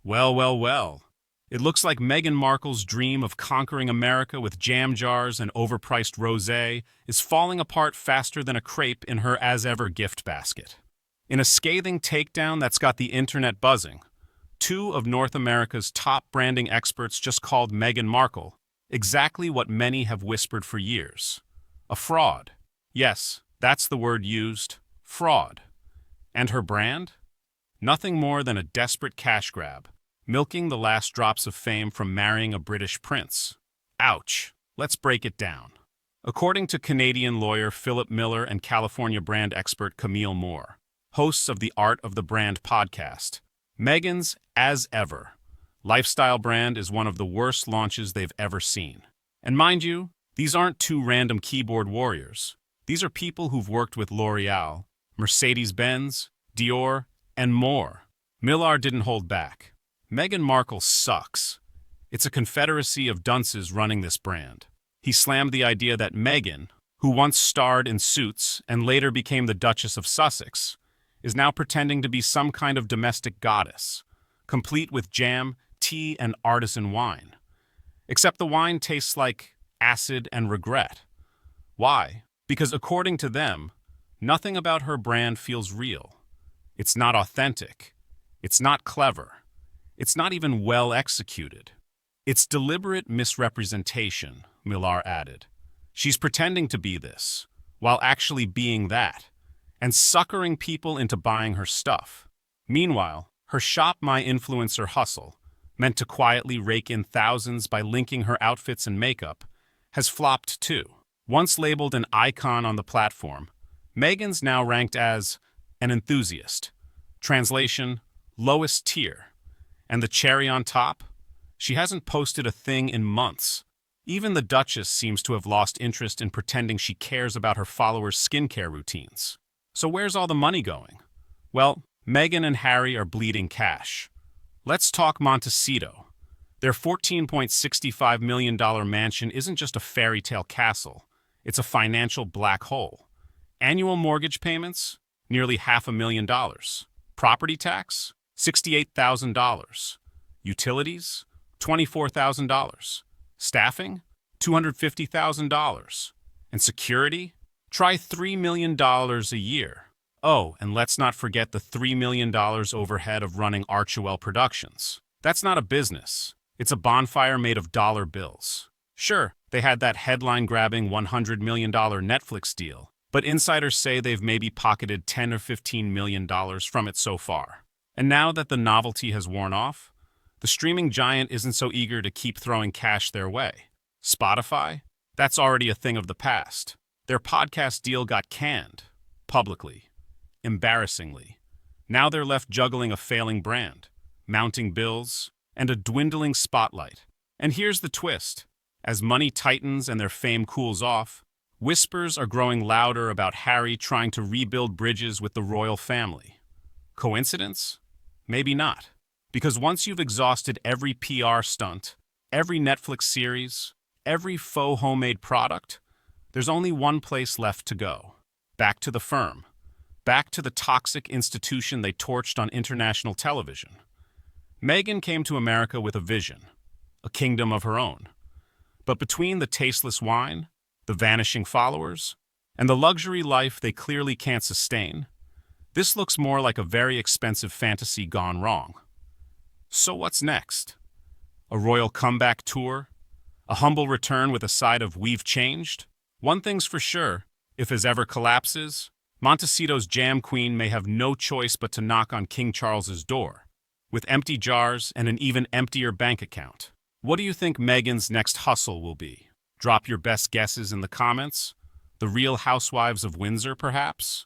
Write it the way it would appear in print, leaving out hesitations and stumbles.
Well, well, well. It looks like Meghan Markle's dream of conquering America with jam jars and overpriced rosé is falling apart faster than a crepe in her as-ever gift basket. In a scathing takedown that's got the internet buzzing, two of North America's top branding experts just called Meghan Markle exactly what many have whispered for years: a fraud. Yes, that's the word used, fraud. And her brand? Nothing more than a desperate cash grab, milking the last drops of fame from marrying a British prince. Ouch. Let's break it down. According to Canadian lawyer Philip Millar and California brand expert Camille Moore, hosts of the Art of the Brand podcast, Meghan's, as ever, lifestyle brand is one of the worst launches they've ever seen. And mind you, these aren't two random keyboard warriors. These are people who've worked with L'Oreal, Mercedes-Benz, Dior, and more. Millar didn't hold back. Meghan Markle sucks. It's a confederacy of dunces running this brand. He slammed the idea that Meghan, who once starred in Suits and later became the Duchess of Sussex, is now pretending to be some kind of domestic goddess, complete with jam, tea, and artisan wine. Except the wine tastes like acid and regret. Why? Because according to them, nothing about her brand feels real. It's not authentic. It's not clever. It's not even well executed. It's deliberate misrepresentation, Millar added. She's pretending to be this, while actually being that, and suckering people into buying her stuff. Meanwhile, her Shop My Influencer hustle, meant to quietly rake in thousands by linking her outfits and makeup, has flopped too. Once labeled an icon on the platform, Meghan's now ranked as an enthusiast. Translation, lowest tier. And the cherry on top? She hasn't posted a thing in months. Even the Duchess seems to have lost interest in pretending she cares about her followers' skincare routines. So where's all the money going? Well, Meghan and Harry are bleeding cash. Let's talk Montecito. Their $14.65 million mansion isn't just a fairy tale castle. It's a financial black hole. Annual mortgage payments? Nearly $500,000. Property tax? $68,000. Utilities? $24,000. Staffing? $250,000. And security? Try $3 million a year. Oh, and let's not forget the $3 million overhead of running Archewell Productions. That's not a business. It's a bonfire made of dollar bills. Sure, they had that headline-grabbing $100 million Netflix deal, but insiders say they've maybe pocketed $10 or $15 million from it so far. And now that the novelty has worn off, the streaming giant isn't so eager to keep throwing cash their way. Spotify? That's already a thing of the past. Their podcast deal got canned. Publicly. Embarrassingly. Now they're left juggling a failing brand, mounting bills, and a dwindling spotlight. And here's the twist. As money tightens and their fame cools off, whispers are growing louder about Harry trying to rebuild bridges with the royal family. Coincidence? Maybe not. Because once you've exhausted every PR stunt, every Netflix series, every faux homemade product, there's only one place left to go. Back to the firm. Back to the toxic institution they torched on international television. Meghan came to America with a vision, a kingdom of her own. But between the tasteless wine, the vanishing followers, and the luxury life they clearly can't sustain, this looks more like a very expensive fantasy gone wrong. So what's next? A royal comeback tour? A humble return with a side of "we've changed"? One thing's for sure, if his ever collapses, Montecito's jam queen may have no choice but to knock on King Charles's door, with empty jars and an even emptier bank account. What do you think Meghan's next hustle will be? Drop your best guesses in the comments. The Real Housewives of Windsor, perhaps?